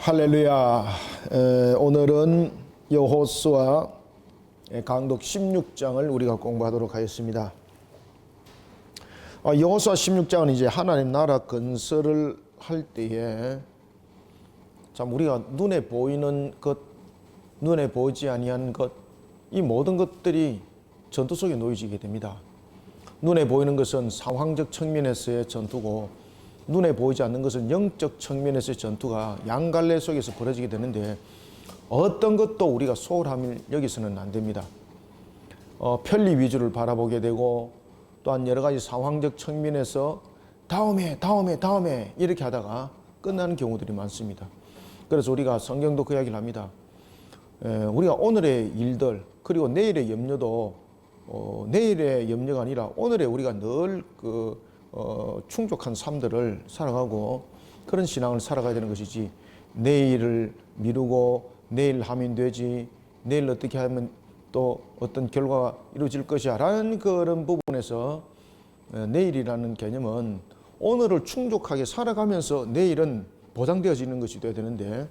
할렐루야. 오늘은 여호수아 강독 16장을 우리가 공부하도록 하겠습니다. 여호수아 16장은 이제 하나님 나라 건설을 할 때에 참 우리가 눈에 보이는 것, 눈에 보이지 아니한 것, 이 모든 것들이 전투 속에 놓여지게 됩니다. 눈에 보이는 것은 상황적 측면에서의 전투고, 눈에 보이지 않는 것은 영적 측면에서의 전투가 양갈래 속에서 벌어지게 되는데, 어떤 것도 우리가 소홀함을 여기서는 안 됩니다. 편리 위주를 바라보게 되고, 또한 여러 가지 상황적 측면에서 다음에 이렇게 하다가 끝나는 경우들이 많습니다. 그래서 우리가 성경도 그 이야기를 합니다. 우리가 오늘의 일들 그리고 내일의 염려도 내일의 염려가 아니라 오늘의 우리가 늘 충족한 삶들을 살아가고 그런 신앙을 살아가야 되는 것이지, 내일을 미루고 내일 하면 되지, 내일 어떻게 하면 또 어떤 결과가 이루어질 것이야 라는 그런 부분에서 내일이라는 개념은 오늘을 충족하게 살아가면서 내일은 보장되어지는 것이 되어야 되는데,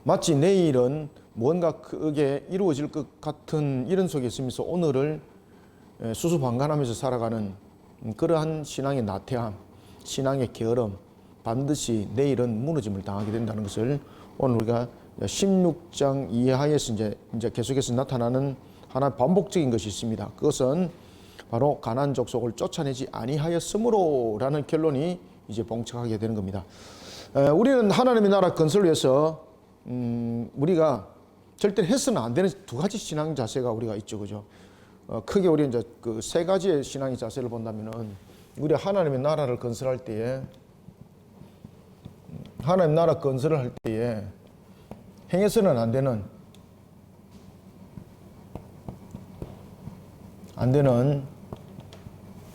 마치 내일은 뭔가 크게 이루어질 것 같은 이런 속에 있으면서 오늘을 수수방관하면서 살아가는 그러한 신앙의 나태함, 신앙의 게으름, 반드시 내일은 무너짐을 당하게 된다는 것을 오늘 우리가 16장 이하에서 이제 계속해서 나타나는 하나의 반복적인 것이 있습니다. 그것은 바로 가나안 족속을 쫓아내지 아니하였으므로라는 결론이 이제 봉착하게 되는 겁니다. 우리는 하나님의 나라 건설을 위해서 우리가 절대 해서는 안 되는 두 가지 신앙 자세가 우리가 있죠, 그죠? 크게 우리 이제 그 세 가지의 신앙의 자세를 본다면은, 우리 하나님의 나라를 건설할 때에, 하나님 나라 건설을 할 때에 행해서는 안 되는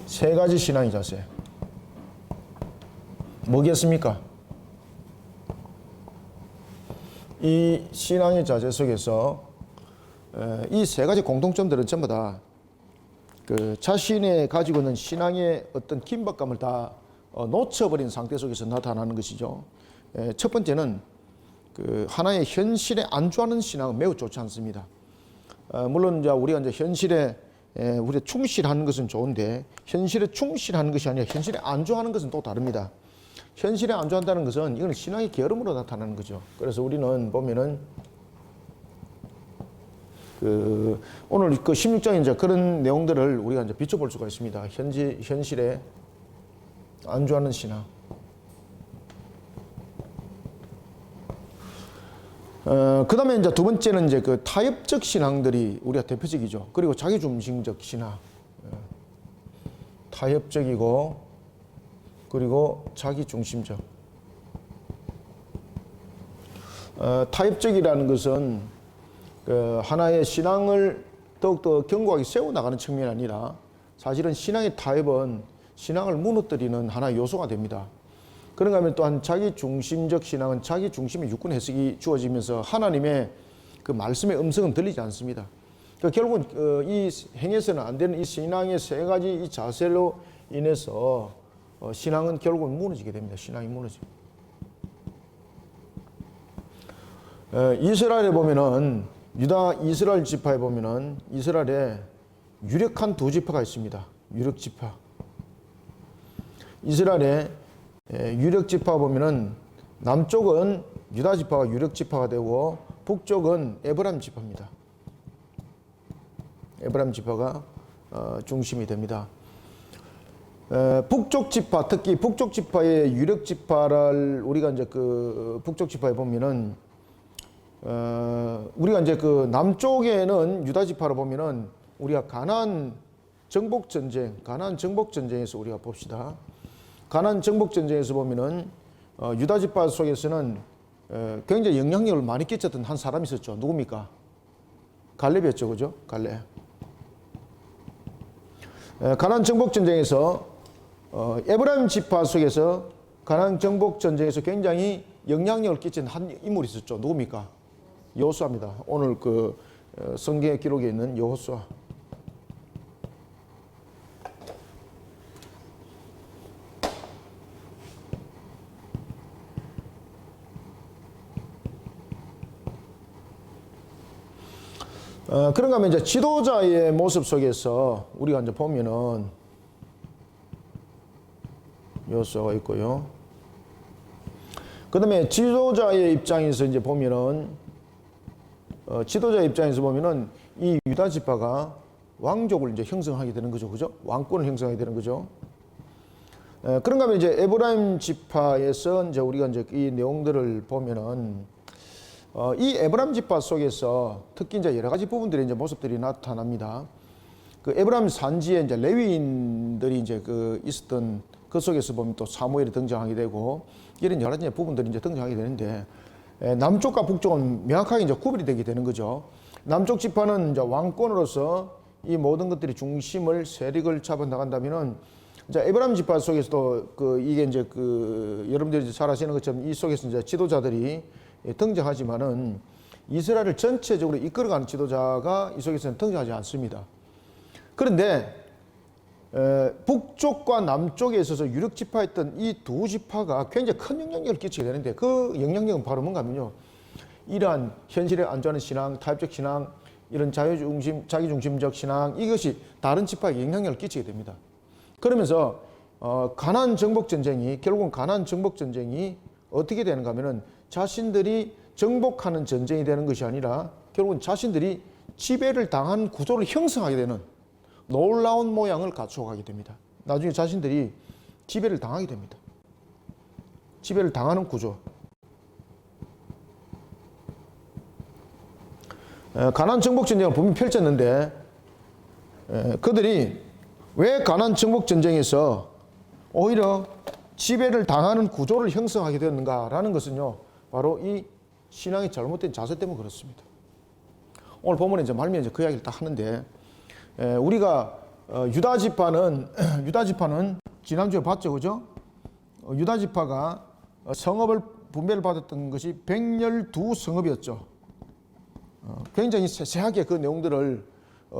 세 가지 신앙의 자세. 뭐겠습니까? 이 신앙의 자세 속에서 이 세 가지 공통점들은 전부 다 자신의 가지고 있는 신앙의 어떤 긴박감을 다 놓쳐버린 상태 속에서 나타나는 것이죠. 첫 번째는 하나의 현실에 안주하는 신앙은 매우 좋지 않습니다. 물론 이제 우리가 이제 현실에 우리가 충실하는 것은 좋은데, 현실에 충실하는 것이 아니라 현실에 안주하는 것은 또 다릅니다. 현실에 안주한다는 것은 이건 신앙의 게으름으로 나타나는 거죠. 그래서 우리는 보면은 오늘 16장에 이제 그런 내용들을 우리가 이제 비춰볼 수가 있습니다. 현실에 안주하는 신앙. 그 다음에 이제 두 번째는 이제 타협적 신앙들이 우리가 대표적이죠. 그리고 자기중심적 신앙. 타협적이고, 그리고 자기중심적. 타협적이라는 것은 하나의 신앙을 더욱더 견고하게 세워나가는 측면이 아니라, 사실은 신앙의 타협은 신앙을 무너뜨리는 하나의 요소가 됩니다. 그런가 하면 또한 자기중심적 신앙은 자기중심의 유권 해석이 주어지면서 하나님의 그 말씀의 음성은 들리지 않습니다. 결국은 이 행해서는 안 되는 이 신앙의 세 가지 이 자세로 인해서 신앙은 결국은 무너지게 됩니다. 신앙이 무너지고. 이스라엘에 보면은, 유다 이스라엘 지파에 보면은 이스라엘에 유력한 두 지파가 있습니다. 유력 지파. 이스라엘에 유력 지파 보면은 남쪽은 유다 지파가 유력 지파가 되고, 북쪽은 에브라임 지파입니다. 에브라임 지파가 중심이 됩니다. 북쪽 지파, 특히 북쪽 지파의 유력 지파를 우리가 이제 북쪽 지파에 보면은 우리가 이제 남쪽에는 유다 지파로 보면은 우리가 가나안 정복 전쟁에서 우리가 봅시다. 가나안 정복 전쟁에서 보면은 유다 지파 속에서는 굉장히 영향력을 많이 끼쳤던 한 사람이 있었죠. 누굽니까? 갈렙이었죠, 그죠? 갈렙. 가나안 정복 전쟁에서 에브라임 지파 속에서 가나안 정복 전쟁에서 굉장히 영향력을 끼친 한 인물이 있었죠. 누굽니까? 여호수아입니다. 오늘 성경의 기록에 있는 여호수아. 그런가 하면 이제 지도자의 모습 속에서 우리가 이제 보면은 요소가 있고요. 그 다음에 지도자의 입장에서 이제 보면은, 지도자의 입장에서 보면은 이 유다 지파가 왕족을 이제 형성하게 되는 거죠. 그죠? 왕권을 형성하게 되는 거죠. 그런가 하면 이제 에브라임 지파에서 이제 우리가 이제 이 내용들을 보면은, 이 에브라임 지파 속에서 특히 이제 여러 가지 부분들의 이제 모습들이 나타납니다. 그 에브라임 산지에 이제 레위인들이 이제 그 있었던 그 속에서 보면 또 사무엘이 등장하게 되고 이런 여러 가지 부분들이 이제 등장하게 되는데, 남쪽과 북쪽은 명확하게 이제 구별이 되게 되는 거죠. 남쪽 지파는 이제 왕권으로서 이 모든 것들이 중심을 세력을 잡아 나간다면은, 이제 에브라임 지파 속에서도 그 이게 이제 그 여러분들이 잘 아시는 것처럼 이 속에서 이제 지도자들이 등장하지만은 이스라엘을 전체적으로 이끌어가는 지도자가 이 속에서는 등장하지 않습니다. 그런데 북쪽과 남쪽에 있어서 유력 지파였던 이 두 지파가 굉장히 큰 영향력을 끼치게 되는데, 그 영향력은 바로 뭔가 하면요, 이러한 현실에 안주하는 신앙, 타협적 신앙, 이런 자기중심적 신앙, 이것이 다른 지파에게 영향력을 끼치게 됩니다. 그러면서 가나안 정복 전쟁이, 결국은 가나안 정복 전쟁이 어떻게 되는가 하면은 자신들이 정복하는 전쟁이 되는 것이 아니라 결국은 자신들이 지배를 당한 구조를 형성하게 되는 놀라운 모양을 갖춰가게 됩니다. 나중에 자신들이 지배를 당하게 됩니다. 지배를 당하는 구조. 가나안 정복 전쟁을 분명히 펼쳤는데, 그들이 왜 가나안 정복 전쟁에서 오히려 지배를 당하는 구조를 형성하게 되었는가라는 것은요, 바로 이 신앙이 잘못된 자세 때문에 그렇습니다. 오늘 본문에 이제 말미에 이제 그 이야기를 딱 하는데, 우리가 유다 지파는 지난주에 봤죠, 그죠? 유다 지파가 성읍을 분배를 받았던 것이 112성읍이었죠. 굉장히 세세하게 그 내용들을,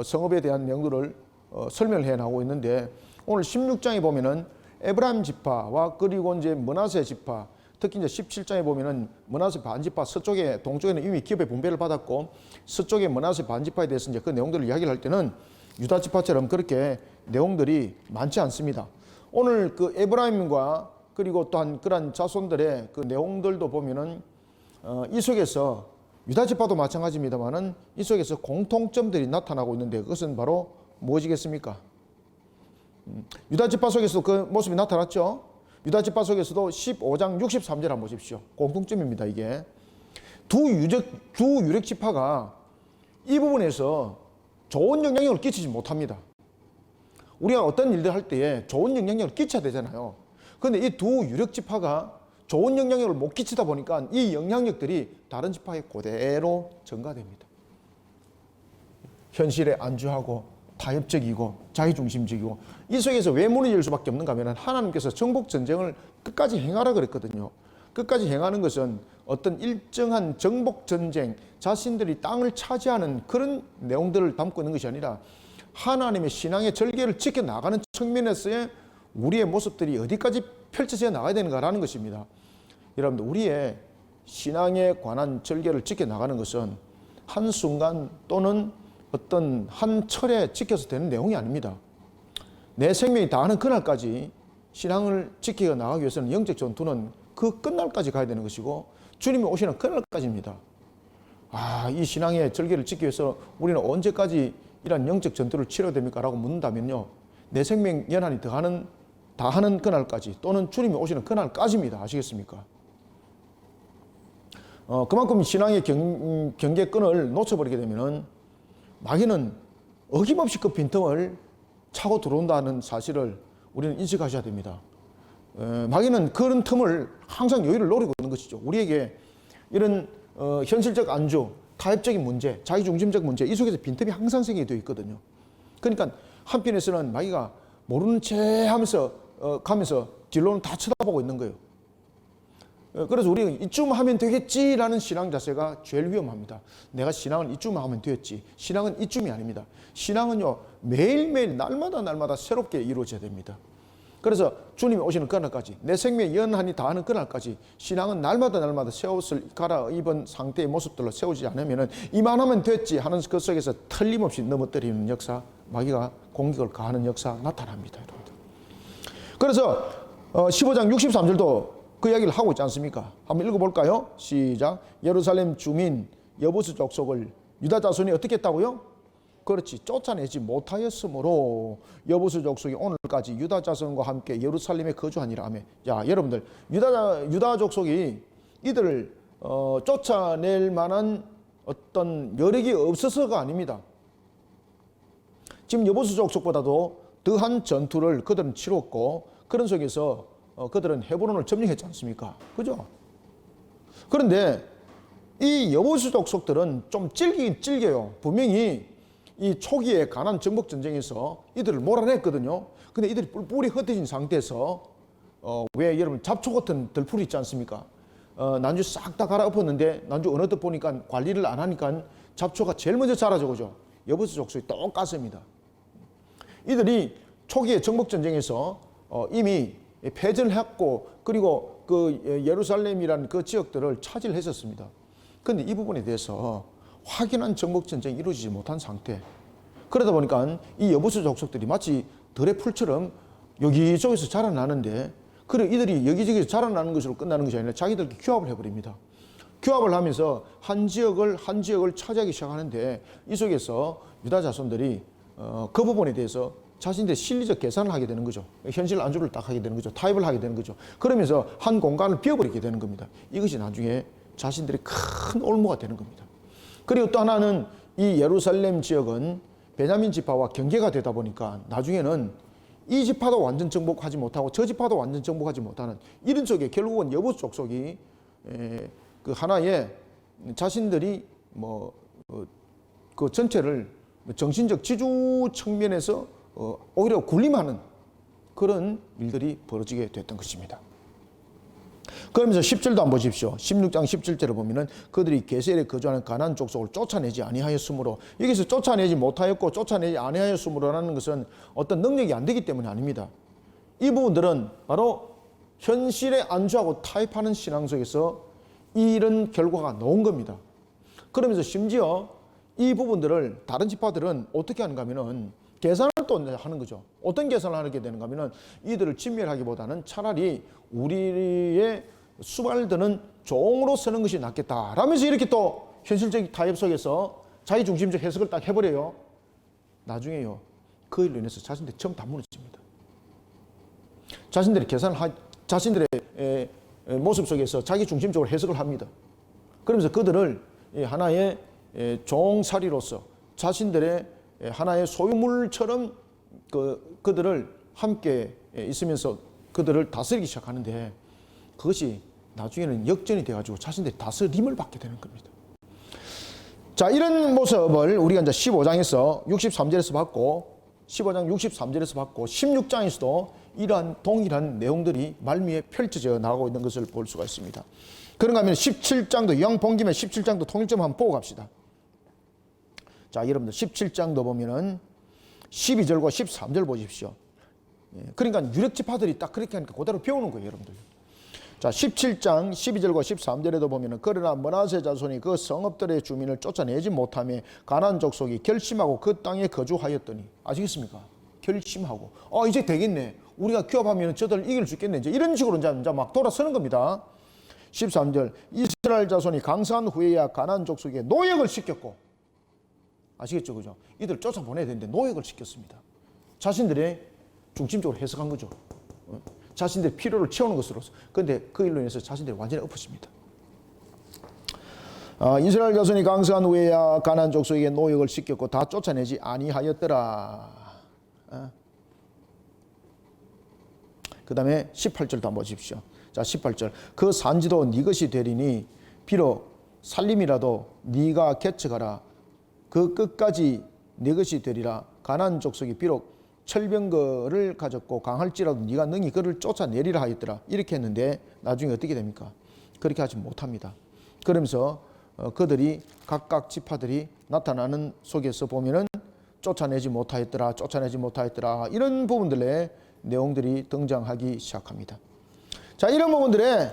성읍에 대한 내용들을 설명을 해 나오고 있는데, 오늘 16장에 보면은 에브라임 지파와 그리고 이제 므낫세 지파, 특히 이제 17장에 보면은 므낫세 반지파, 서쪽에, 동쪽에는 이미 기업의 분배를 받았고 서쪽에 므낫세 반지파에 대해서 이제 그 내용들을 이야기를 할 때는 유다 지파처럼 그렇게 내용들이 많지 않습니다. 오늘 그 에브라임과 그리고 또한 그런 자손들의 그 내용들도 보면은 이 속에서 유다 지파도 마찬가지입니다만은 이 속에서 공통점들이 나타나고 있는데, 그것은 바로 무엇이겠습니까? 유다 지파 속에서도 그 모습이 나타났죠. 유다 지파 속에서도 15장 63절 한번 보십시오. 공통점입니다, 이게. 두 유력 지파가 이 부분에서 좋은 영향력을 끼치지 못합니다. 우리가 어떤 일들 할 때에 좋은 영향력을 끼쳐야 되잖아요. 그런데 이 두 유력 지파가 좋은 영향력을 못 끼치다 보니까 이 영향력들이 다른 지파에 그대로 전가됩니다. 현실에 안주하고 타협적이고 자기중심적이고, 이 속에서 왜 무너질 수밖에 없는가 하면 하나님께서 정복 전쟁을 끝까지 행하라 그랬거든요. 끝까지 행하는 것은 어떤 일정한 정복 전쟁, 자신들이 땅을 차지하는 그런 내용들을 담고 있는 것이 아니라 하나님의 신앙의 절개를 지켜나가는 측면에서의 우리의 모습들이 어디까지 펼쳐져 나가야 되는가라는 것입니다. 여러분들, 우리의 신앙에 관한 절개를 지켜나가는 것은 한순간 또는 어떤 한 철에 지켜서 되는 내용이 아닙니다. 내 생명이 다하는 그날까지 신앙을 지켜 나가기 위해서는 영적 전투는 그 끝날까지 가야 되는 것이고, 주님이 오시는 그날까지입니다. 이 신앙의 절개를 지키기 위해서 우리는 언제까지 이런 영적 전투를 치러야 됩니까? 라고 묻는다면요, 내 생명 연한이 다하는 그날까지, 또는 주님이 오시는 그날까지입니다. 아시겠습니까? 그만큼 신앙의 경계끈을 놓쳐버리게 되면은 마귀는 어김없이 그 빈틈을 차고 들어온다는 사실을 우리는 인식하셔야 됩니다. 마귀는 그런 틈을 항상 여유를 노리고 있는 것이죠. 우리에게 이런 현실적 안주, 타협적인 문제, 자기중심적 문제, 이 속에서 빈틈이 항상 생기게 되어 있거든요. 그러니까 한편에서는 마귀가 모르는 채 하면서 가면서 딜로는 다 쳐다보고 있는 거예요. 그래서 우리는 이쯤 하면 되겠지라는 신앙 자세가 제일 위험합니다. 내가 신앙을 이쯤 하면 되겠지. 신앙은 이쯤이 아닙니다. 신앙은요, 매일매일 날마다 새롭게 이루어져야 됩니다. 그래서 주님이 오시는 그날까지, 내 생명의 연한이 다하는 그날까지 신앙은 날마다 날마다 새 옷을 갈아입은 상태의 모습들로 세우지 않으면 이만하면 됐지 하는 그 속에서 틀림없이 넘어뜨리는 역사, 마귀가 공격을 가하는 역사 나타납니다. 여러분들. 그래서 15장 63절도 그 이야기를 하고 있지 않습니까? 한번 읽어볼까요? 시작. 예루살렘 주민 여부수 족속을 유다 자손이 어떻게 했다고요? 그렇지, 쫓아내지 못하였으므로 여부수 족속이 오늘까지 유다 자손과 함께 예루살렘에 거주하니라 하며. 자, 여러분들, 유다 족속이 이들을 쫓아낼 만한 어떤 여력이 없어서가 아닙니다. 지금 여부수 족속보다도 더한 전투를 그들은 치렀고, 그런 속에서 그들은 헤브론을 점령했지 않습니까? 그죠? 그런데 이 여부수 족속들은 좀 찔기긴 찔겨요. 분명히 이 초기에 가나안 정복 전쟁에서 이들을 몰아냈거든요. 근데 이들이 뿔뿔이 흩어진 상태에서 왜 여러분 잡초 같은 들풀이 있지 않습니까? 난주 싹 다 갈아엎었는데 난주 어느덧 보니까 관리를 안 하니까 잡초가 제일 먼저 자라죠, 그죠? 여부수 족속이 똑같습니다. 이들이 초기에 정복 전쟁에서 이미 패전을 했고, 그리고 그 예루살렘이라는 그 지역들을 차지를 했었습니다. 그런데 이 부분에 대해서 확연한 정복 전쟁이 이루어지지 못한 상태. 그러다 보니까 이 여부수 족속들이 마치 들의 풀처럼 여기저기서 자라나는데, 그래 이들이 여기저기서 자라나는 것으로 끝나는 것이 아니라 자기들끼리 규합을 해버립니다. 규합을 하면서 한 지역을 차지하기 시작하는데, 이 속에서 유다 자손들이 그 부분에 대해서 자신들의 실리적 계산을 하게 되는 거죠. 현실 안주를 딱 하게 되는 거죠. 타협을 하게 되는 거죠. 그러면서 한 공간을 비워버리게 되는 겁니다. 이것이 나중에 자신들의 큰 올무가 되는 겁니다. 그리고 또 하나는 이 예루살렘 지역은 베냐민 지파와 경계가 되다 보니까 나중에는 이 지파도 완전 정복하지 못하고 저 지파도 완전 정복하지 못하는 이런 쪽에 결국은 여부 족속이 그 하나의 자신들이 그 전체를 정신적 지주 측면에서 오히려 군림하는 그런 일들이 벌어지게 됐던 것입니다. 그러면서 10절도 한번 보십시오. 16장 17절을 보면은 그들이 게셀에 거주하는 가나안 족속을 쫓아내지 아니하였으므로, 여기서 쫓아내지 못하였고 쫓아내지 아니하였으므로라는 것은 어떤 능력이 안 되기 때문이 아닙니다. 이 부분들은 바로 현실에 안주하고 타협하는 신앙 속에서 이런 결과가 나온 겁니다. 그러면서 심지어 이 부분들을 다른 지파들은 어떻게 하는가 하면은 계산을 또 하는 거죠. 어떤 계산을 하게 되는가 하면은 이들을 진멸하기보다는 차라리 우리의 수발드는 종으로 쓰는 것이 낫겠다 라면서 이렇게 또 현실적 타협 속에서 자기중심적 해석을 딱 해버려요. 나중에요, 그 일로 인해서 자신들이 처음 다 무너집니다. 자신들의 모습 속에서 자기중심적으로 해석을 합니다. 그러면서 그들을 하나의 종살이로서 자신들의 하나의 소유물처럼 그들을 함께 있으면서 그들을 다스리기 시작하는데, 그것이 나중에는 역전이 돼가지고 자신들이 다스림을 받게 되는 겁니다. 자, 이런 모습을 우리가 이제 15장에서 63절에서 봤고, 15장 63절에서 봤고, 16장에서도 이러한 동일한 내용들이 말미에 펼쳐져 나가고 있는 것을 볼 수가 있습니다. 그런가 하면 17장도, 이왕 본 김에 17장도 통일점 한번 보고 갑시다. 자, 여러분들 17장도 보면은 12절과 13절 보십시오. 그러니까 유력지파들이 딱 그렇게 하니까 그대로 배우는 거예요, 여러분들. 자, 17장 12절과 13절에도 보면은 그러나 므낫세 자손이 그 성읍들의 주민을 쫓아내지 못하며 가나안 족속이 결심하고 그 땅에 거주하였더니, 아시겠습니까? 결심하고 이제 되겠네, 우리가 규합하면 저들 이길 수 있겠네, 이제 이런 식으로 이제 막 돌아서는 겁니다. 13절 이스라엘 자손이 강사한 후에야 가나안 족속에 노역을 시켰고, 아시겠죠, 그죠? 이들 쫓아보내야 되는데 노역을 시켰습니다. 자신들의 중심적으로 해석한 거죠. 자신들의 필요를 채우는 것으로서. 그런데 그 일로 인해서 자신들이 완전히 엎어집니다. 이스라엘 자손이 강성한 후에야 가나안 족속에게 노역을 시켰고 다 쫓아내지 아니하였더라. 그 다음에 18절도 한번 보십시오. 자, 18절 그 산지도 네 것이 되리니 비록 살림이라도 네가 개척하라. 그 끝까지 네 것이 되리라. 가나안 족속이 비록 철병거를 가졌고 강할지라도 네가 능히 그를 쫓아내리라 하였더라. 이렇게 했는데 나중에 어떻게 됩니까? 그렇게 하지 못합니다. 그러면서 그들이 각각 지파들이 나타나는 속에서 보면은 쫓아내지 못하였더라 이런 부분들에 내용들이 등장하기 시작합니다. 자, 이런 부분들에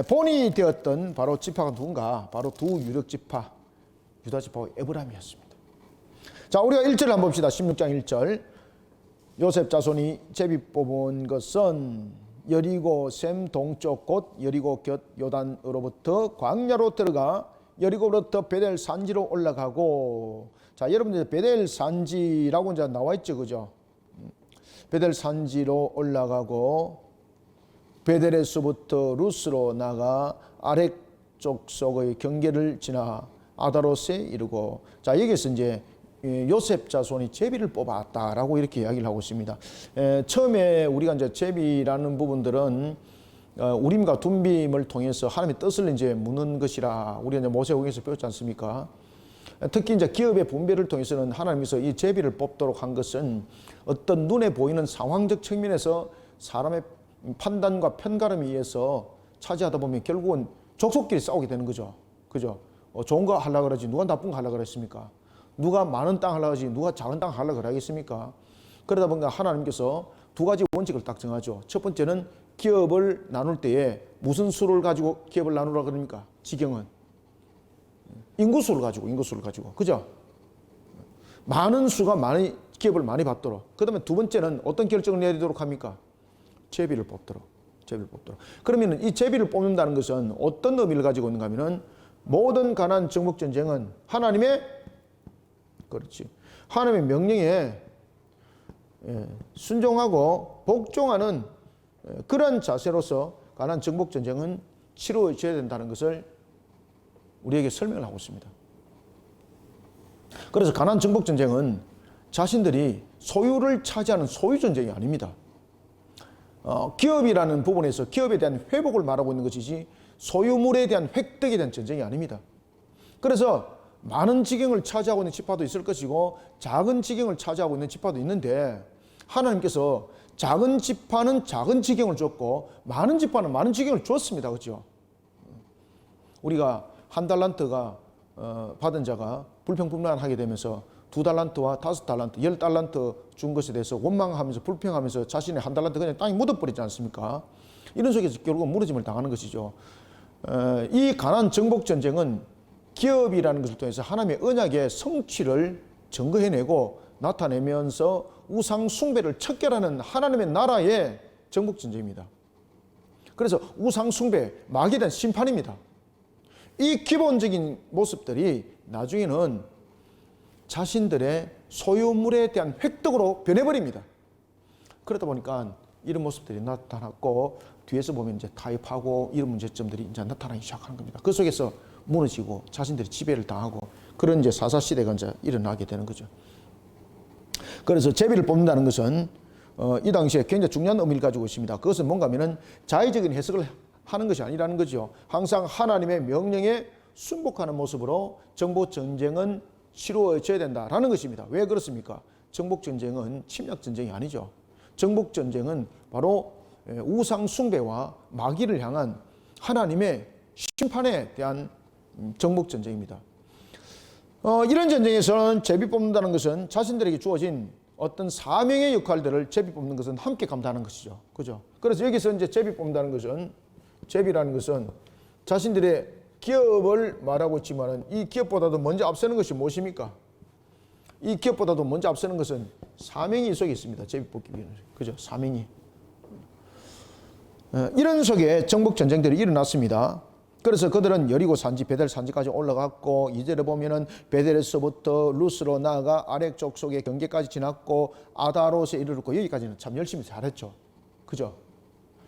본이 되었던 바로 지파가 누군가? 바로 두 유력 지파, 유다 지파와 에브라임이었습니다. 자, 우리가 1절을 한번 봅시다. 16장 1절. 요셉 자손이 제비 뽑은 것은 여리고 샘 동쪽 곧 여리고 곁 요단으로부터 광야로 들어가 여리고로부터 베델 산지로 올라가고. 자, 여러분들 베델 산지라고 이제 나와 있죠, 그죠? 베델 산지로 올라가고 베델에서부터 루스로 나가 아렉 족속의 경계를 지나 아다롯에 이르고. 자, 여기서 이제 요셉 자손이 제비를 뽑았다라고 이렇게 이야기를 하고 있습니다. 처음에 우리가 이제 제비라는 부분들은 우림과 둠빔을 통해서 하나님의 뜻을 이제 묻는 것이라 우리가 이제 모세오경에서 배웠지 않습니까? 특히 이제 기업의 분배를 통해서는 하나님께서 이 제비를 뽑도록 한 것은 어떤 눈에 보이는 상황적 측면에서 사람의 판단과 편가름에 의해서 차지하다 보면 결국은 족속끼리 싸우게 되는 거죠. 그죠? 좋은 거 하려고 그러지 누가 나쁜 거 하려고 그랬습니까? 누가 많은 땅 하려고 하지 누가 작은 땅 하려고 그러겠습니까? 그러다 보니까 하나님께서 두 가지 원칙을 딱 정하죠. 첫 번째는 기업을 나눌 때에 무슨 수를 가지고 기업을 나누라 그럽니까? 지경은 인구수를 가지고 그죠? 많은 수가 많이 기업을 많이 받도록. 그 다음에 두 번째는 어떤 결정을 내리도록 합니까? 제비를 뽑도록. 그러면 이 제비를 뽑는다는 것은 어떤 의미를 가지고 있는가 하면은 모든 가나안 정복 전쟁은 하나님의 명령에 순종하고 복종하는 그런 자세로서 가나안 정복 전쟁은 치루어져야 된다는 것을 우리에게 설명을 하고 있습니다. 그래서 가나안 정복 전쟁은 자신들이 소유를 차지하는 소유 전쟁이 아닙니다. 기업이라는 부분에서 기업에 대한 회복을 말하고 있는 것이지 소유물에 대한 획득에 대한 전쟁이 아닙니다. 그래서 많은 지경을 차지하고 있는 지파도 있을 것이고 작은 지경을 차지하고 있는 지파도 있는데 하나님께서 작은 지파는 작은 지경을 줬고 많은 지파는 많은 지경을 줬습니다. 그렇죠? 우리가 한 달란트가 받은 자가 불평불만하게 되면서 2달란트와 5달란트, 10달란트 준 것에 대해서 원망하면서 불평하면서 자신의 한 달란트 그냥 땅에 묻어버리지 않습니까? 이런 속에서 결국은 무너짐을 당하는 것이죠. 이 가나안 정복 전쟁은 기업이라는 것을 통해서 하나님의 언약의 성취를 증거해내고 나타내면서 우상 숭배를 척결하는 하나님의 나라의 정복 전쟁입니다. 그래서 우상 숭배, 마귀에 대한 심판입니다. 이 기본적인 모습들이 나중에는 자신들의 소유물에 대한 획득으로 변해버립니다. 그러다 보니까 이런 모습들이 나타났고 뒤에서 보면 이제 타협하고 이런 문제점들이 이제 나타나기 시작하는 겁니다. 그 속에서 무너지고 자신들이 지배를 당하고 그런 이제 사사시대가 이제 일어나게 되는 거죠. 그래서 제비를 뽑는다는 것은 이 당시에 굉장히 중요한 의미를 가지고 있습니다. 그것은 뭔가 하면은 자의적인 해석을 하는 것이 아니라는 거죠. 항상 하나님의 명령에 순복하는 모습으로 정복 전쟁은 치루어져야 된다라는 것입니다. 왜 그렇습니까? 정복 전쟁은 침략 전쟁이 아니죠. 정복 전쟁은 바로 우상 숭배와 마귀를 향한 하나님의 심판에 대한 정복 전쟁입니다. 이런 전쟁에서는 제비 뽑는다는 것은 자신들에게 주어진 어떤 사명의 역할들을 제비 뽑는 것은 함께 감당하는 것이죠. 그죠? 그래서 여기서 이제 제비 뽑는다는 것은 제비라는 것은 자신들의 기업을 말하고 있지만은 이 기업보다도 먼저 앞서는 것이 무엇입니까? 이 기업보다도 먼저 앞서는 것은 사명이 이 속에 있습니다. 제비 뽑기 위해서. 그죠? 사명이. 이런 속에 정복 전쟁들이 일어났습니다. 그래서 그들은 여리고 산지, 베델 산지까지 올라갔고 이제를 보면은 베델에서부터 루스로 나아가 아렉 족속의 경계까지 지났고 아다롯에 이르렀고 여기까지는 참 열심히 잘했죠. 그죠?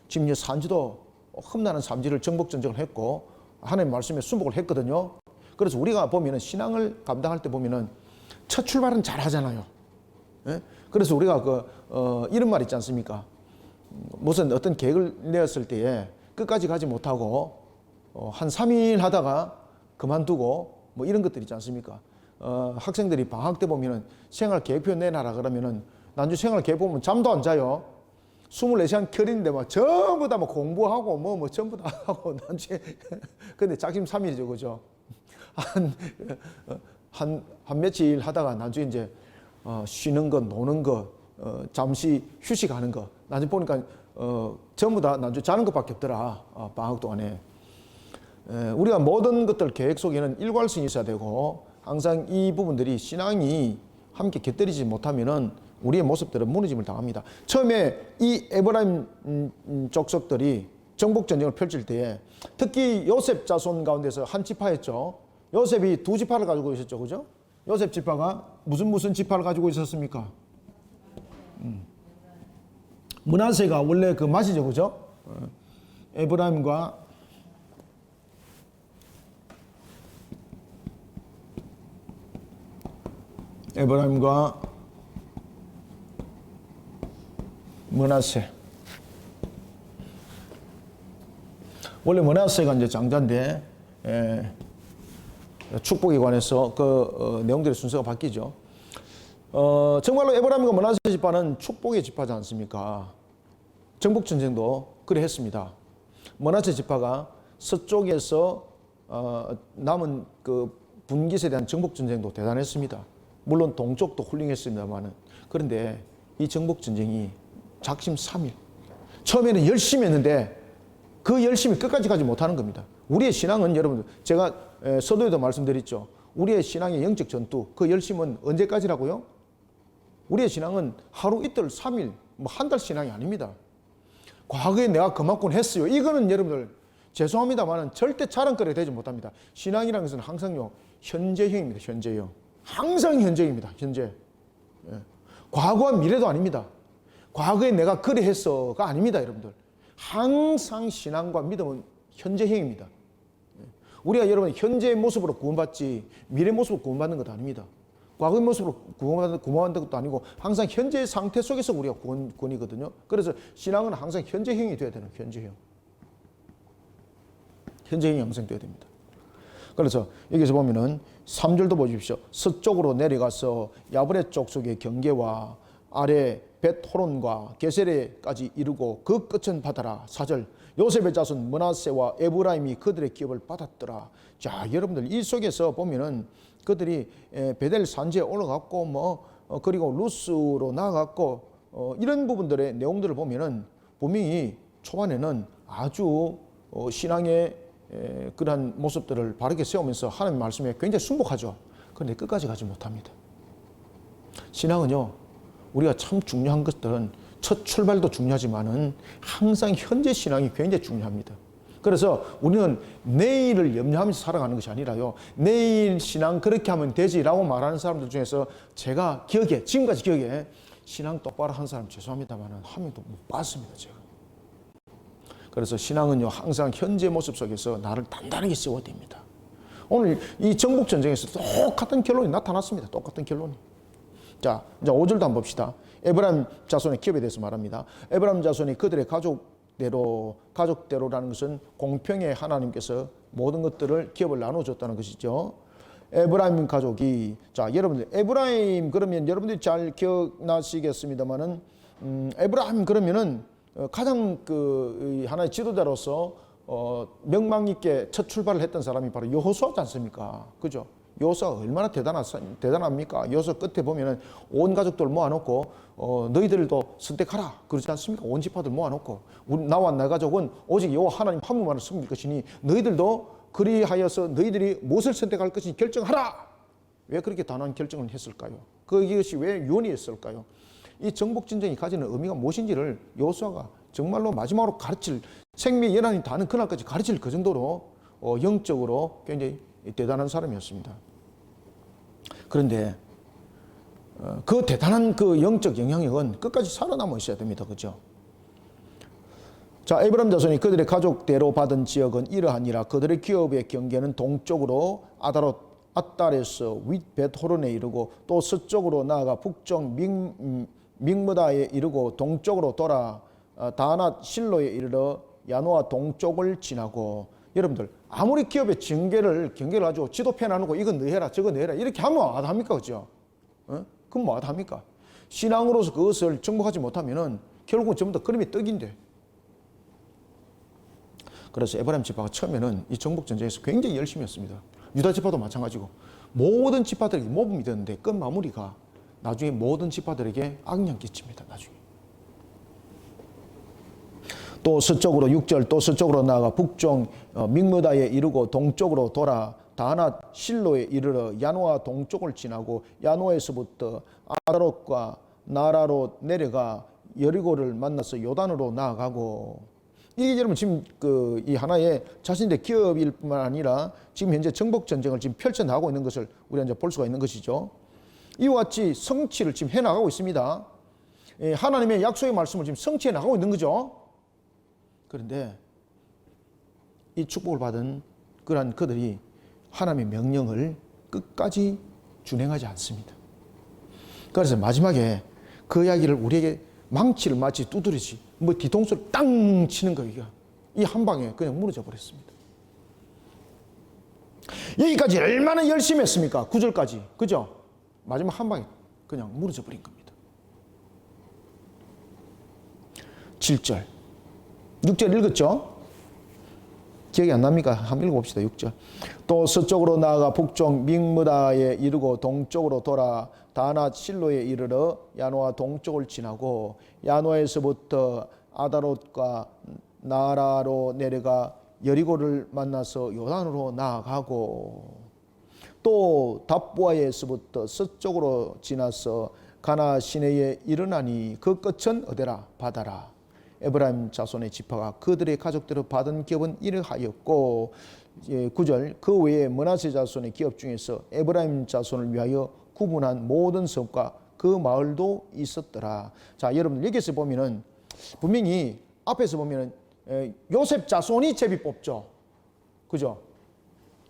지금 이 산지도 험난한 산지를 정복 전쟁을 했고 하나님 말씀에 순복을 했거든요. 그래서 우리가 보면은 신앙을 감당할 때 보면은 첫 출발은 잘 하잖아요. 예? 그래서 우리가 이런 말 있지 않습니까? 무슨 어떤 계획을 내었을 때에 끝까지 가지 못하고 한 3일 하다가 그만두고 뭐 이런 것들 있지 않습니까? 학생들이 방학 때 보면은 생활 계획표 내놔라 그러면은 난주 생활 계획 보면 잠도 안 자요. 24시간 켜리는데 막 전부 다 뭐 공부하고 뭐 전부 다 하고 난주에 근데 작심 3일이죠, 그죠? 한 며칠 하다가 나중에 이제 쉬는 거, 노는 거, 잠시 휴식하는 거. 나중에 보니까 전부 다 나중에 자는 것밖에 없더라. 방학 동안에. 우리가 모든 것들 계획 속에는 일관성이 있어야 되고 항상 이 부분들이 신앙이 함께 곁들이지 못하면은 우리의 모습들은 무너짐을 당합니다. 처음에 이 에브라임 족속들이 정복 전쟁을 펼칠 때에 특히 요셉 자손 가운데서 한 지파였죠. 요셉이 두 지파를 가지고 있었죠, 그죠? 요셉 지파가 무슨 지파를 가지고 있었습니까? 므낫세가 원래 그 맛이죠, 그죠? 에브라임과 므낫세. 원래 므낫세가 이제 장자인데 축복에 관해서 그 내용들의 순서가 바뀌죠. 정말로 에브라임과 므낫세 지파는 축복의 지파지 않습니까? 정복 전쟁도 그래 했습니다. 므낫세 지파가 서쪽에서 남은 그 분깃에 대한 정복 전쟁도 대단했습니다. 물론 동쪽도 훌륭했습니다만은, 그런데 이 정복 전쟁이 작심 삼일. 처음에는 열심히 했는데 그 열심히 끝까지 가지 못하는 겁니다. 우리의 신앙은 여러분들, 제가 서두에도 말씀드렸죠. 우리의 신앙의 영적 전투, 그 열심은 언제까지라고요? 우리의 신앙은 하루 이틀 3일 뭐 한 달 신앙이 아닙니다. 과거에 내가 그만큼 했어요. 이거는 여러분들 죄송합니다만은 절대 자랑거리가 되지 못합니다. 신앙이라는 것은 항상요 현재형입니다. 현재형. 항상 현재입니다. 현재. 과거와 미래도 아닙니다. 과거에 내가 그래 했어가 아닙니다, 여러분들. 항상 신앙과 믿음은 현재형입니다. 우리가 여러분 현재의 모습으로 구원받지 미래의 모습으로 구원받는 것도 아닙니다. 과거의 모습으로 구원받는 것도 아니고 항상 현재의 상태 속에서 우리가 구원이거든요. 그래서 신앙은 항상 현재형이 되어야 되는 현재형. 현재형이 항상 되어야 됩니다. 그래서 여기서 보면은 3절도 보십시오. 서쪽으로 내려가서 야브렛 족속의 경계와 아래 벳호론과 게세레까지 이르고 그 끝은 바다라. 4절 요셉의 자손 므낫세와 에브라임이 그들의 기업을 받았더라. 자, 여러분들 이 속에서 보면은 그들이 베델 산지에 올라갔고 그리고 루스로 나아갔고 이런 부분들의 내용들을 보면은 분명히 초반에는 아주 신앙의 그러한 모습들을 바르게 세우면서 하나님의 말씀에 굉장히 순복하죠. 그런데 끝까지 가지 못합니다. 신앙은요, 우리가 참 중요한 것들은 첫 출발도 중요하지만은 항상 현재 신앙이 굉장히 중요합니다. 그래서 우리는 내일을 염려하면서 살아가는 것이 아니라요, 내일 신앙 그렇게 하면 되지라고 말하는 사람들 중에서 제가 지금까지 기억에 신앙 똑바로 한 사람 죄송합니다만은 한 명도 못 봤습니다, 제가. 그래서 신앙은요, 항상 현재 모습 속에서 나를 단단하게 세워야 됩니다. 오늘 이 정복 전쟁에서 똑같은 결론이 나타났습니다. 똑같은 결론이. 자, 이제 5절도 한번 봅시다. 에브라임 자손의 기업에 대해서 말합니다. 에브라임 자손이 그들의 가족대로라는 것은 공평히 하나님께서 모든 것들을 기업을 나눠줬다는 것이죠. 에브라임 가족이, 자, 여러분들 에브라임 그러면 여러분들이 잘 기억나시겠습니다만은 에브라임 그러면은 가장 그 하나의 지도자로서 명망 있게 첫 출발을 했던 사람이 바로 여호수아지 않습니까? 그죠? 여호수아가 얼마나 대단합니까? 여호수아 끝에 보면은 온 가족들 모아놓고 너희들도 선택하라 그러지 않습니까? 온 지파들 모아놓고 나와 내 가족은 오직 여호와 하나님 한 분만을 섬길 것이니 너희들도 그리하여서 너희들이 무엇을 선택할 것인지 결정하라. 왜 그렇게 단호한 결정을 했을까요? 그것이 왜 유언이었을까요? 이 정복 전쟁이 가지는 의미가 무엇인지를 여호수아가 정말로 마지막으로 가르칠, 생명의 연한이 닿는 그날까지 가르칠 그 정도로 영적으로 굉장히 대단한 사람이었습니다. 그런데 그 대단한 그 영적 영향력은 끝까지 살아남아 있어야 됩니다. 그죠? 자, 에브라임 자손이 그들의 가족대로 받은 지역은 이러하니라. 그들의 기업의 경계는 동쪽으로 아따레스 윗 벳호론에 이르고 또 서쪽으로 나아가 북쪽 믹므다에 이르고 동쪽으로 돌아 다낫 실로에 이르러 야노아 동쪽을 지나고. 여러분들 아무리 기업의 경계를 가지고 지도표 나누고 이건 너 해라 저거 너 해라 이렇게 하면 뭐합니까? 그죠? 그럼 뭐합니까? 신앙으로서 그것을 정복하지 못하면은 결국은 전부 다 그림이 떡인데. 그래서 에브라임 지파가 처음에는 이 정복 전쟁에서 굉장히 열심히 했습니다. 유다 지파도 마찬가지고 모든 지파들이 모범이 되는데 끝 마무리가 나중에 모든 지파들에게 악령 끼칩니다. 나중에. 또 서쪽으로 6절 또 서쪽으로 나아가 북쪽 믹므다에 이르고 동쪽으로 돌아 다낫 실로에 이르러 야노아 동쪽을 지나고 야노에서부터 아다롯과 나라로 내려가 여리고를 만나서 요단으로 나아가고. 이게 여러분 지금 이 하나의 자신들의 기업일 뿐만 아니라 지금 현재 정복 전쟁을 지금 펼쳐나가고 있는 것을 우리가 이제 볼 수가 있는 것이죠. 이와 같이 성취를 지금 해나가고 있습니다. 하나님의 약속의 말씀을 지금 성취해 나가고 있는 거죠. 그런데 이 축복을 받은 그러한 그들이 하나님의 명령을 끝까지 준행하지 않습니다. 그래서 마지막에 그 이야기를 우리에게 망치를 마치 두드리지 뭐 뒤통수를 땅 치는 거예요. 이 한 방에 그냥 무너져 버렸습니다. 여기까지 얼마나 열심히 했습니까? 9절까지. 그죠? 마지막 한 방에 그냥 무너져 버린 겁니다. 7절. 6절 읽었죠? 기억이 안 납니까? 한번 읽어봅시다. 6절. 또 서쪽으로 나아가 북쪽 믹므다에 이르고 동쪽으로 돌아 다낫 실로에 이르러 야노아 동쪽을 지나고 야노에서부터 아다롯과 나라로 내려가 여리고를 만나서 요단으로 나아가고 또 답보아에서부터 서쪽으로 지나서 가나 시내에 이르나니 그 끝은 어디라? 바다라. 에브라임 자손의 지파가 그들의 가족들을 받은 기업은 이러하였고 9절 그 외에 므낫세 자손의 기업 중에서 에브라임 자손을 위하여 구분한 모든 성과 그 마을도 있었더라. 자, 여러분 여기서 보면은 분명히 앞에서 보면은 요셉 자손이 제비 뽑죠. 그죠?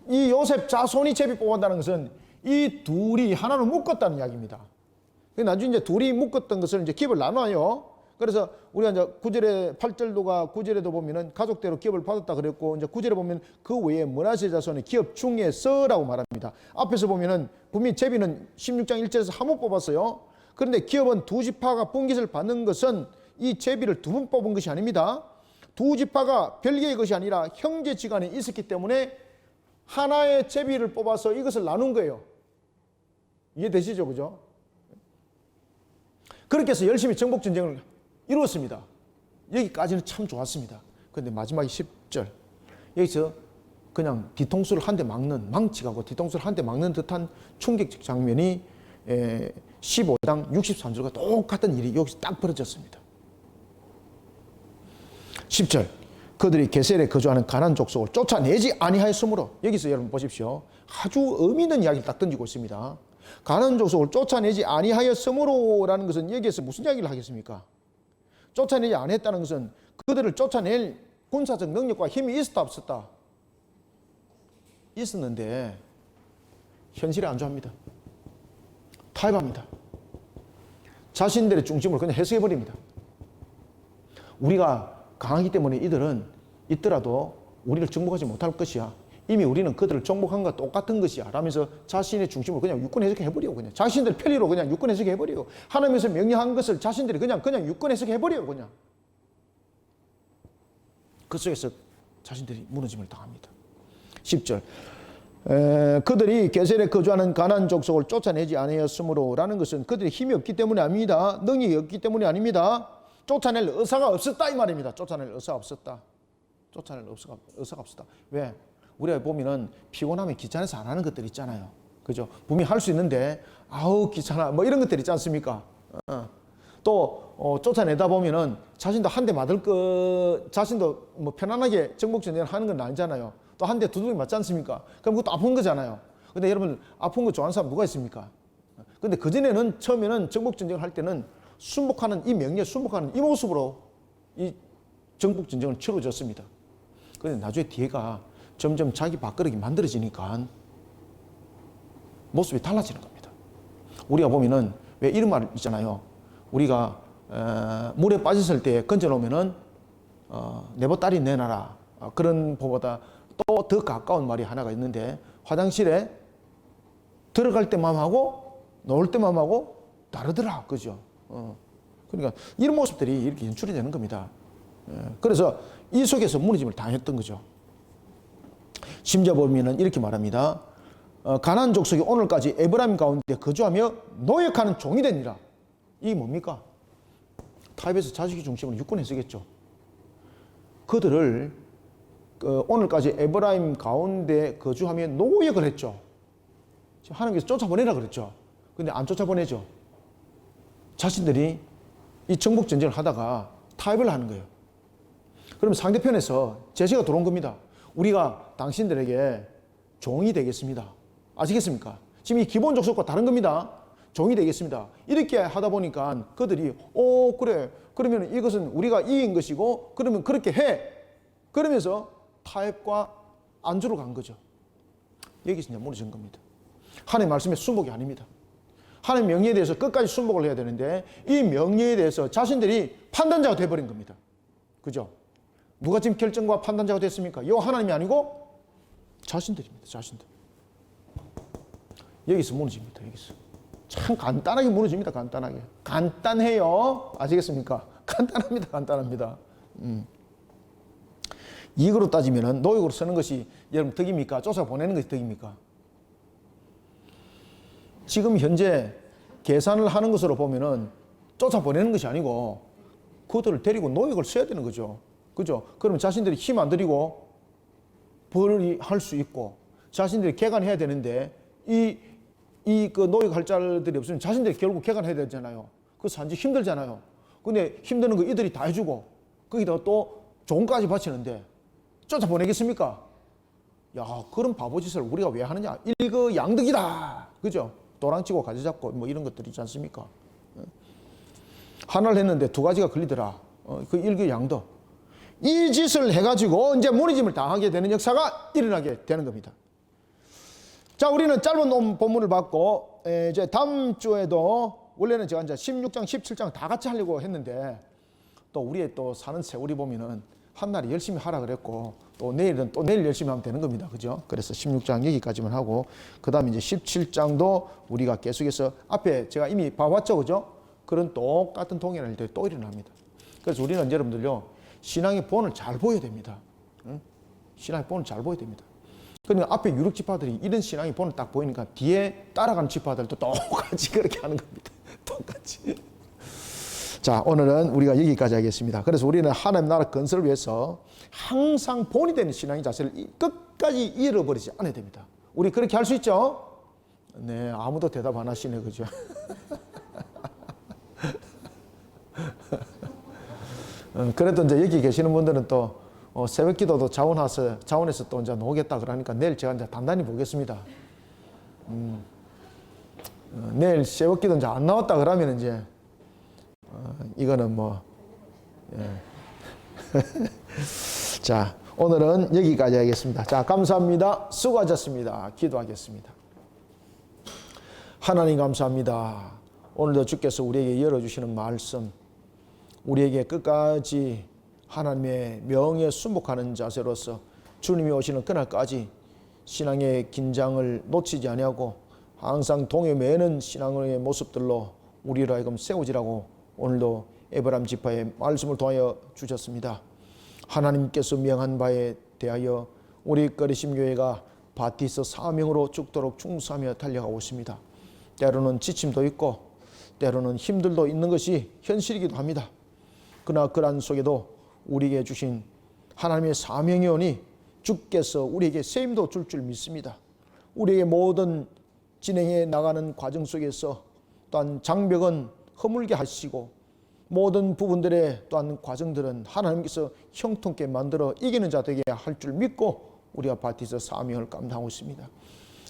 이 요셉 자손이 제비 뽑았다는 것은 이 둘이 하나로 묶었다는 이야기입니다. 나중에 이제 둘이 묶었던 것을 이제 기업을 나눠요. 그래서 우리가 이제 9절에 8절도가 9절에도 보면은 가족대로 기업을 받았다 그랬고 이제 9절에 보면 그 외에 므낫세 자손의 기업 중에서라고 말합니다. 앞에서 보면은 분명히 제비는 16장 1절에서 한 번 뽑았어요. 그런데 기업은 두 지파가 분깃을 받는 것은 이 제비를 두 번 뽑은 것이 아닙니다. 두 지파가 별개의 것이 아니라 형제지간에 있었기 때문에 하나의 제비를 뽑아서 이것을 나눈 거예요. 이해되시죠? 그죠? 그렇게 해서 열심히 정복전쟁을 이루었습니다. 여기까지는 참 좋았습니다. 그런데 마지막에 10절 여기서 그냥 뒤통수를 한 대 막는 망치가고 뒤통수를 한 대 막는 듯한 충격적 장면이 15장 63절과 똑같은 일이 여기서 딱 벌어졌습니다. 10절 그들이 게셀에 거주하는 가나안 족속을 쫓아내지 아니하였으므로 여기서 여러분 보십시오. 아주 의미 있는 이야기를 딱 던지고 있습니다. 가나안 족속을 쫓아내지 아니하였으므로라는 것은 여기에서 무슨 이야기를 하겠습니까? 쫓아내지 않았다는 것은 그들을 쫓아낼 군사적 능력과 힘이 있었다 없었다? 있었는데 현실에 안주합니다. 타협합니다. 자신들의 중심을 그냥 해석해버립니다. 우리가 강하기 때문에 이들은 있더라도 우리를 정복하지 못할 것이야. 이미 우리는 그들을 정복한 것과 똑같은 것이야 라면서 자신의 중심을 그냥 유권 해석해버리고 그냥 자신들 편리로 그냥 유권 해석해버리고 하나님께서 명령한 것을 자신들이 그냥 유권 해석해버려요. 그냥 그 속에서 자신들이 무너짐을 당합니다. 10절 그들이 게셀에 거주하는 가나안 족속을 쫓아내지 아니하였으므로 라는 것은 그들이 힘이 없기 때문이 아닙니다. 능력이 없기 때문이 아닙니다. 쫓아낼 의사가 없었다 이 말입니다. 쫓아낼 의사가 없었다. 쫓아낼 의사가 없었다. 왜? 우리가 보면은 피곤하면 귀찮아서 안 하는 것들 있잖아요. 그죠? 분명히 할 수 있는데 아우 귀찮아 뭐 이런 것들 있지 않습니까? 또 쫓아내다 보면은 자신도 한 대 맞을 자신도 뭐 편안하게 정복전쟁을 하는 건 아니잖아요. 또 한 대 두들겨 맞지 않습니까? 그럼 그것도 아픈 거잖아요. 근데 여러분 아픈 거 좋아하는 사람 누가 있습니까? 근데 그전에는 처음에는 정복전쟁을 할 때는 순복하는 이 명령에 순복하는 이 모습으로 이 정복전쟁을 치러졌습니다. 그런데 나중에 뒤에가 점점 자기 밥그릇이 만들어지니까 모습이 달라지는 겁니다. 우리가 보면은 왜 이런 말 있잖아요. 우리가 물에 빠졌을 때 건져놓으면은 내보따리 내놔라. 그런 법보다 또 더 가까운 말이 하나가 있는데 화장실에 들어갈 때 마음하고 나올 때 마음하고 다르더라. 그죠? 그러니까 이런 모습들이 이렇게 연출이 되는 겁니다. 그래서 이 속에서 무너짐을 당했던 거죠. 심지어 보면은 이렇게 말합니다. 가나안 족속이 오늘까지 에브라임 가운데 거주하며 노역하는 종이 되니라. 이게 뭡니까? 타협에서 자식이 중심으로 육군 해석했죠. 그들을 오늘까지 에브라임 가운데 거주하며 노역을 했죠. 하나님께서 쫓아보내라 그랬죠. 근데 안 쫓아보내죠. 자신들이 이 정복 전쟁을 하다가 타협을 하는 거예요. 그러면 상대편에서 제시가 들어온 겁니다. 우리가 당신들에게 종이 되겠습니다. 아시겠습니까? 지금 이 기본 족속과 다른 겁니다. 종이 되겠습니다. 이렇게 하다 보니까 그들이 그래, 그러면 이것은 우리가 이긴 것이고 그러면 그렇게 해. 그러면서 타협과 안주로 간 거죠. 여기서 이제 무너진 겁니다. 하나님의 말씀에 순복이 아닙니다. 하나님의 명령에 대해서 끝까지 순복을 해야 되는데 이 명령에 대해서 자신들이 판단자가 돼버린 겁니다. 그죠? 누가 지금 결정과 판단자가 됐습니까? 이 하나님이 아니고 자신들입니다. 자신들. 여기서 무너집니다. 여기서. 참 간단하게 무너집니다. 간단하게. 간단해요. 아시겠습니까? 간단합니다. 간단합니다. 이익으로 따지면 노역으로 쓰는 것이 여러분 덕입니까? 쫓아보내는 것이 덕입니까? 지금 현재 계산을 하는 것으로 보면은 쫓아보내는 것이 아니고 그들을 데리고 노역을 써야 되는 거죠. 그죠? 그러면 자신들이 힘 안 들이고 벌이할 수 있고 자신들이 개간해야 되는데 그 노역할 자들이 없으면 자신들이 결국 개간해야 되잖아요. 그 산지 힘들잖아요. 근데 힘드는 거 이들이 다 해주고 거기다가 또 종까지 바치는데 쫓아보내겠습니까? 야, 그런 바보짓을 우리가 왜 하느냐? 일거양득이다. 그죠? 도랑치고 가지 잡고 뭐 이런 것들이 있지 않습니까? 하나를 했는데 두 가지가 걸리더라. 그 일거양득. 이 짓을 해가지고 이제 무너짐을 당하게 되는 역사가 일어나게 되는 겁니다. 자, 우리는 짧은 본문을 받고 이제 다음 주에도 원래는 제가 이제 16장, 17장 다 같이 하려고 했는데 또 우리의 또 사는 세월이 보면은 한 날이 열심히 하라 그랬고 또 내일은 또 내일 열심히 하면 되는 겁니다. 그죠? 그래서 16장 여기까지만 하고 그 다음에 이제 17장도 우리가 계속해서 앞에 제가 이미 봐왔죠. 그죠? 그런 똑같은 동일한 일들이 또 일어납니다. 그래서 우리는 여러분들요, 신앙의 본을 잘 보여야 됩니다. 응? 신앙의 본을 잘 보여야 됩니다. 그러니까 앞에 유력 지파들이 이런 신앙의 본을 딱 보이니까 뒤에 따라가는 지파들도 똑같이 그렇게 하는 겁니다. 똑같이. 자, 오늘은 우리가 여기까지 하겠습니다. 그래서 우리는 하나님 나라 건설을 위해서 항상 본이 되는 신앙의 자세를 끝까지 잃어버리지 않아야 됩니다. 우리 그렇게 할 수 있죠? 네, 아무도 대답 안 하시네, 그죠? 그래도 이제 여기 계시는 분들은 또 새벽 기도도 자원해서 또 이제 놓겠다 그러니까 내일 제가 이제 단단히 보겠습니다. 내일 새벽 기도 이제 안 나왔다 그러면 이제 이거는 뭐, 예. 자, 오늘은 여기까지 하겠습니다. 자, 감사합니다. 수고하셨습니다. 기도하겠습니다. 하나님 감사합니다. 오늘도 주께서 우리에게 열어주시는 말씀, 우리에게 끝까지 하나님의 명예에 순복하는 자세로서 주님이 오시는 그날까지 신앙의 긴장을 놓치지 아니하고 항상 동에 매는 신앙의 모습들로 우리를 하여금 세우지라고 오늘도 에브라임 지파의 말씀을 통하여 주셨습니다. 하나님께서 명한 바에 대하여 우리 거리심 교회가 바티스 사명으로 죽도록 충수하며 달려가고 있습니다. 때로는 지침도 있고 때로는 힘들도 있는 것이 현실이기도 합니다. 그러나 그러한 속에도 우리에게 주신 하나님의 사명이 오니 주께서 우리에게 세임도 줄 믿습니다. 우리에게 모든 진행해 나가는 과정 속에서 또한 장벽은 허물게 하시고 모든 부분들의 또한 과정들은 하나님께서 형통케 만들어 이기는 자 되게 할 줄 믿고 우리가 바티스 사명을 감당하고 있습니다.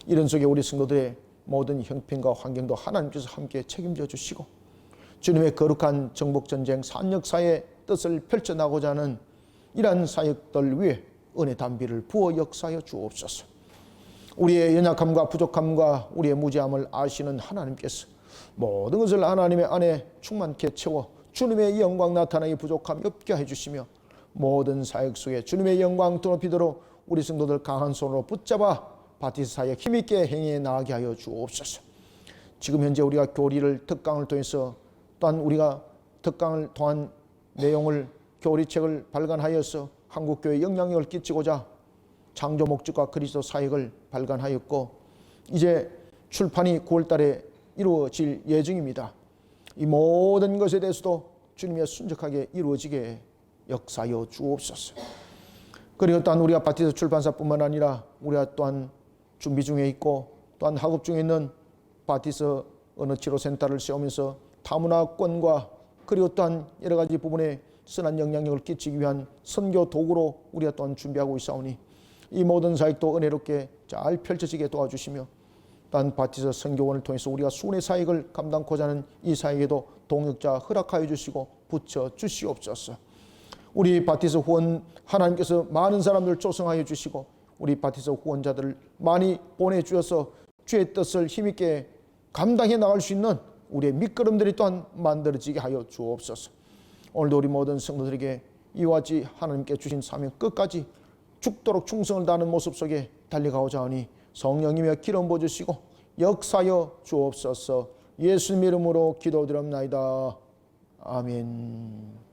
이런 속에 우리 성도들의 모든 형편과 환경도 하나님께서 함께 책임져 주시고 주님의 거룩한 정복전쟁 산역사의 뜻을 펼쳐나가고자 하는 이러한 사역들 위해 은혜 담비를 부어 역사하여 주옵소서. 우리의 연약함과 부족함과 우리의 무지함을 아시는 하나님께서 모든 것을 하나님의 안에 충만케 채워 주님의 영광 나타나기 부족함이 없게 해주시며 모든 사역 속에 주님의 영광 드높이도록 우리 성도들 강한 손으로 붙잡아 바티스 사역 힘있게 행해 나가게 하여 주옵소서. 지금 현재 우리가 교리를 특강을 통해서 또한 우리가 특강을 통한 내용을 교리책을 발간하여서 한국교회에 영향력을 끼치고자 창조 목적과 그리스도 사역을 발간하였고 이제 출판이 9월 달에 이루어질 예정입니다. 이 모든 것에 대해서도 주님의 순적하게 이루어지게 역사하여 주옵소서. 그리고 또한 우리가 바티스 출판사뿐만 아니라 우리가 또한 준비 중에 있고 또한 학업 중에 있는 바티스 언어치료센터를 세우면서 다문화권과 그리고 또한 여러 가지 부분에 선한 영향력을 끼치기 위한 선교 도구로 우리가 또한 준비하고 있사오니 이 모든 사역도 은혜롭게 잘 펼쳐지게 도와주시며 또한 바티스 선교원을 통해서 우리가 수훈의 사역을 감당코자 하는 이 사역에도 동역자 허락하여 주시고 붙여 주시옵소서. 우리 바티스 후원 하나님께서 많은 사람들 조성하여 주시고 우리 바티스 후원자들을 많이 보내주셔서 주의 뜻을 힘있게 감당해 나갈 수 있는 우리의 밑거름들이 또한 만들어지게 하여 주옵소서. 오늘도 우리 모든 성도들에게 이와 같이 하나님께 주신 사명 끝까지 죽도록 충성을 다하는 모습 속에 달려가고자 하니 성령님의 기름 부어주시고 역사여 주옵소서. 예수님 이름으로 기도드립나이다. 아멘.